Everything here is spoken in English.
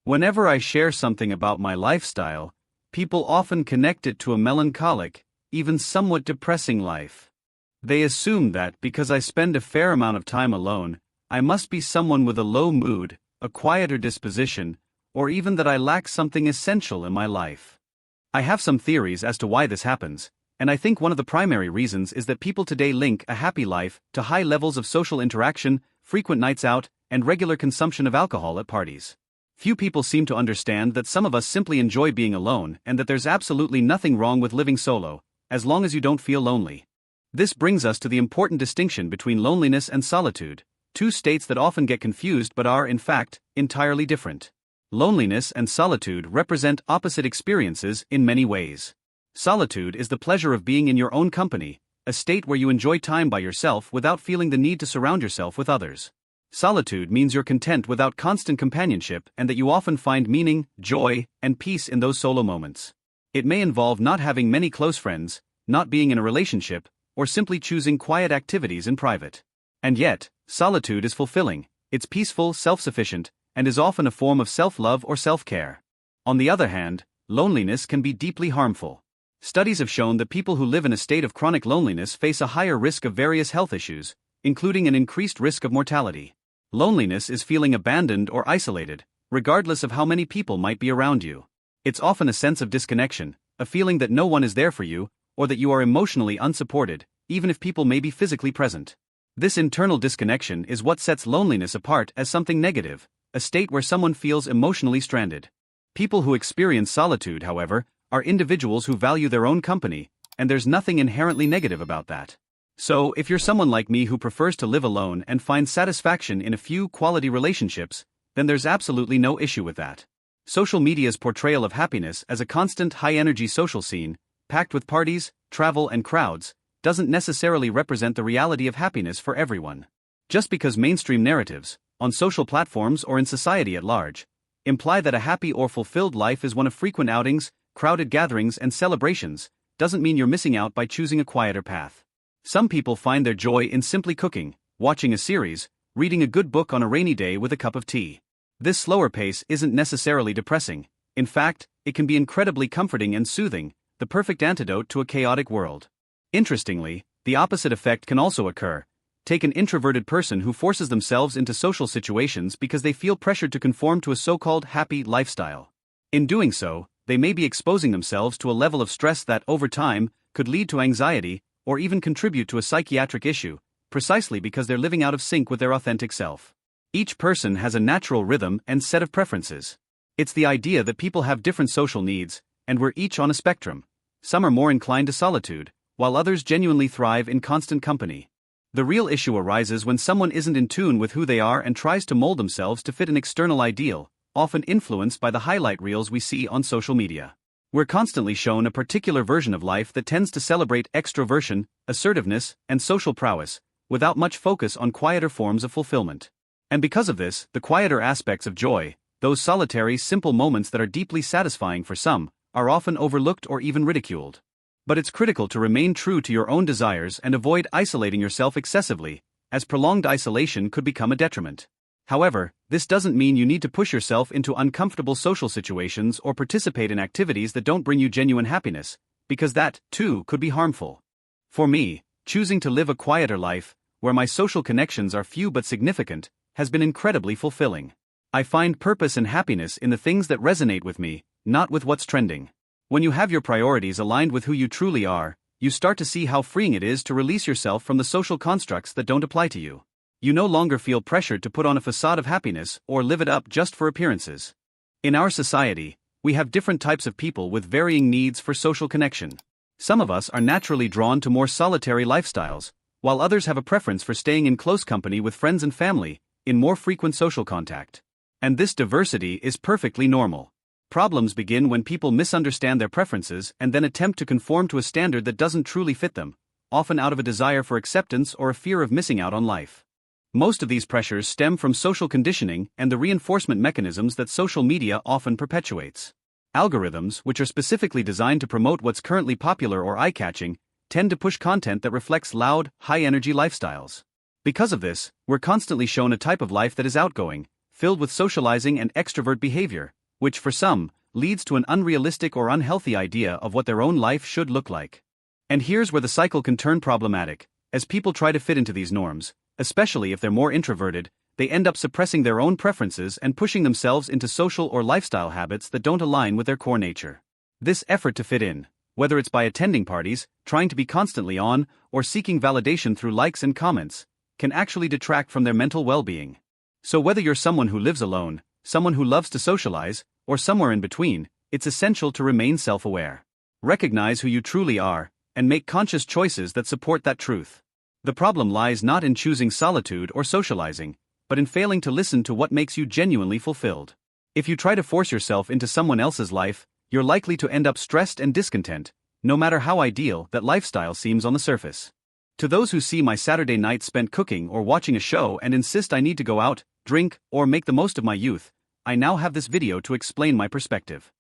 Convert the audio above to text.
Whenever I share something about my lifestyle, people often connect it to a melancholic, even somewhat depressing life. They assume that because I spend a fair amount of time alone, I must be someone with a low mood, a quieter disposition, or even that I lack something essential in my life. I have some theories as to why this happens, and I think one of the primary reasons is that people today link a happy life to high levels of social interaction, frequent nights out, and regular consumption of alcohol at parties. Few people seem to understand that some of us simply enjoy being alone and that there's absolutely nothing wrong with living solo, as long as you don't feel lonely. This brings us to the important distinction between loneliness and solitude, two states that often get confused but are, in fact, entirely different. Loneliness and solitude represent opposite experiences in many ways. Solitude is the pleasure of being in your own company, a state where you enjoy time by yourself without feeling the need to surround yourself with others. Solitude means you're content without constant companionship and that you often find meaning, joy, and peace in those solo moments. It may involve not having many close friends, not being in a relationship, or simply choosing quiet activities in private. And yet, solitude is fulfilling, it's peaceful, self-sufficient, and is often a form of self-love or self-care. On the other hand, loneliness can be deeply harmful. Studies have shown that people who live in a state of chronic loneliness face a higher risk of various health issues, including an increased risk of mortality. Loneliness is feeling abandoned or isolated, regardless of how many people might be around you. It's often a sense of disconnection, a feeling that no one is there for you, or that you are emotionally unsupported, even if people may be physically present. This internal disconnection is what sets loneliness apart as something negative, a state where someone feels emotionally stranded. People who experience solitude, however, are individuals who value their own company, and there's nothing inherently negative about that. So, if you're someone like me who prefers to live alone and finds satisfaction in a few quality relationships, then there's absolutely no issue with that. Social media's portrayal of happiness as a constant high-energy social scene, packed with parties, travel, and crowds, doesn't necessarily represent the reality of happiness for everyone. Just because mainstream narratives, on social platforms or in society at large, imply that a happy or fulfilled life is one of frequent outings, crowded gatherings, and celebrations, doesn't mean you're missing out by choosing a quieter path. Some people find their joy in simply cooking, watching a series, reading a good book on a rainy day with a cup of tea. This slower pace isn't necessarily depressing. In fact, it can be incredibly comforting and soothing, the perfect antidote to a chaotic world. Interestingly, the opposite effect can also occur. Take an introverted person who forces themselves into social situations because they feel pressured to conform to a so-called happy lifestyle. In doing so, they may be exposing themselves to a level of stress that, over time, could lead to anxiety, or even contribute to a psychiatric issue, precisely because they're living out of sync with their authentic self. Each person has a natural rhythm and set of preferences. It's the idea that people have different social needs, and we're each on a spectrum. Some are more inclined to solitude, while others genuinely thrive in constant company. The real issue arises when someone isn't in tune with who they are and tries to mold themselves to fit an external ideal, often influenced by the highlight reels we see on social media. We're constantly shown a particular version of life that tends to celebrate extroversion, assertiveness, and social prowess, without much focus on quieter forms of fulfillment. And because of this, the quieter aspects of joy, those solitary, simple moments that are deeply satisfying for some, are often overlooked or even ridiculed. But it's critical to remain true to your own desires and avoid isolating yourself excessively, as prolonged isolation could become a detriment. However, this doesn't mean you need to push yourself into uncomfortable social situations or participate in activities that don't bring you genuine happiness, because that, too, could be harmful. For me, choosing to live a quieter life, where my social connections are few but significant, has been incredibly fulfilling. I find purpose and happiness in the things that resonate with me, not with what's trending. When you have your priorities aligned with who you truly are, you start to see how freeing it is to release yourself from the social constructs that don't apply to you. You no longer feel pressured to put on a facade of happiness or live it up just for appearances. In our society, we have different types of people with varying needs for social connection. Some of us are naturally drawn to more solitary lifestyles, while others have a preference for staying in close company with friends and family, in more frequent social contact. And this diversity is perfectly normal. Problems begin when people misunderstand their preferences and then attempt to conform to a standard that doesn't truly fit them, often out of a desire for acceptance or a fear of missing out on life. Most of these pressures stem from social conditioning and the reinforcement mechanisms that social media often perpetuates. Algorithms, which are specifically designed to promote what's currently popular or eye-catching, tend to push content that reflects loud, high-energy lifestyles. Because of this, we're constantly shown a type of life that is outgoing, filled with socializing and extrovert behavior, which for some, leads to an unrealistic or unhealthy idea of what their own life should look like. And here's where the cycle can turn problematic. As people try to fit into these norms, especially if they're more introverted, they end up suppressing their own preferences and pushing themselves into social or lifestyle habits that don't align with their core nature. This effort to fit in, whether it's by attending parties, trying to be constantly on, or seeking validation through likes and comments, can actually detract from their mental well-being. So whether you're someone who lives alone, someone who loves to socialize, or somewhere in between, it's essential to remain self-aware. Recognize who you truly are, and make conscious choices that support that truth. The problem lies not in choosing solitude or socializing, but in failing to listen to what makes you genuinely fulfilled. If you try to force yourself into someone else's life, you're likely to end up stressed and discontent, no matter how ideal that lifestyle seems on the surface. To those who see my Saturday nights spent cooking or watching a show and insist I need to go out, drink, or make the most of my youth, I now have this video to explain my perspective.